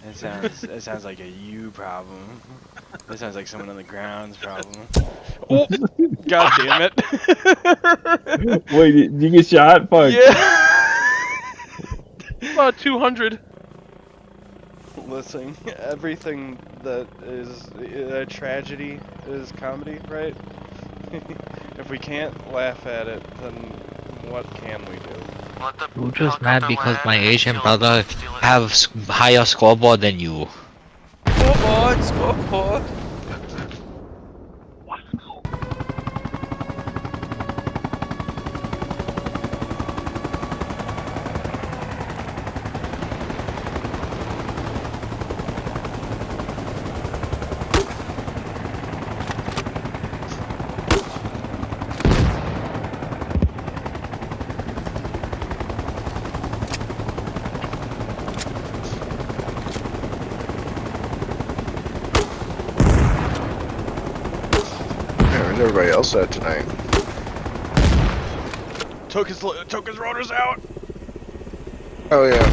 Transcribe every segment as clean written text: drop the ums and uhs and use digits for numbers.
It sounds like a you problem. That sounds like someone on the ground's problem. Oh, god damn it! Wait, did you get shot? Fuck. Yeah. About 200. Listen, everything that is a tragedy is comedy, right? If we can't laugh at it, then what can we do? I'm just mad because my Asian brother have higher scoreboard than you. Scoreboard, scoreboard. Where's everybody else at tonight? Took his rotors out. Oh yeah.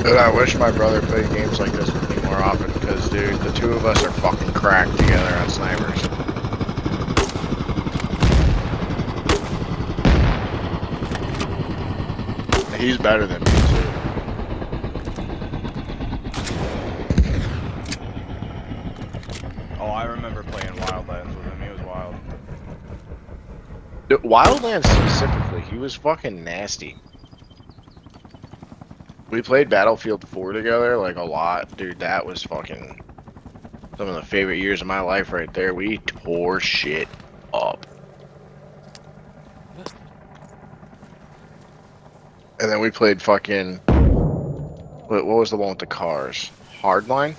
Dude, I wish my brother played games like this with me more often, because dude, the two of us are fucking cracked together on snipers. He's better than me too. Oh, I remember playing Wildlands with him. He was wild. Dude, Wildlands specifically, he was fucking nasty. We played Battlefield 4 together, like, a lot. Dude, that was fucking some of the favorite years of my life right there. We tore shit up. And then we played fucking... What was the one with the cars? Hardline?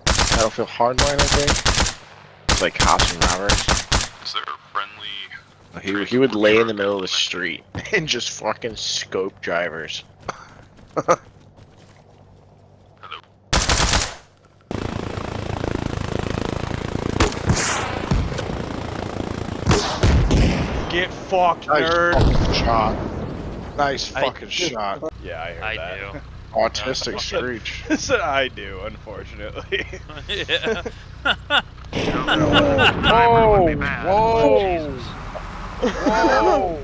Battlefield Hardline, I think? It's like cops and robbers. Is there a friendly... He would lay in the middle of the street and just fucking scope drivers. Get fucked, Nice nerd. fucking shot. Nice fucking shot. Yeah, I heard that. do. Autistic screech. So I do, unfortunately. Yeah. Whoa! Whoa! Whoa!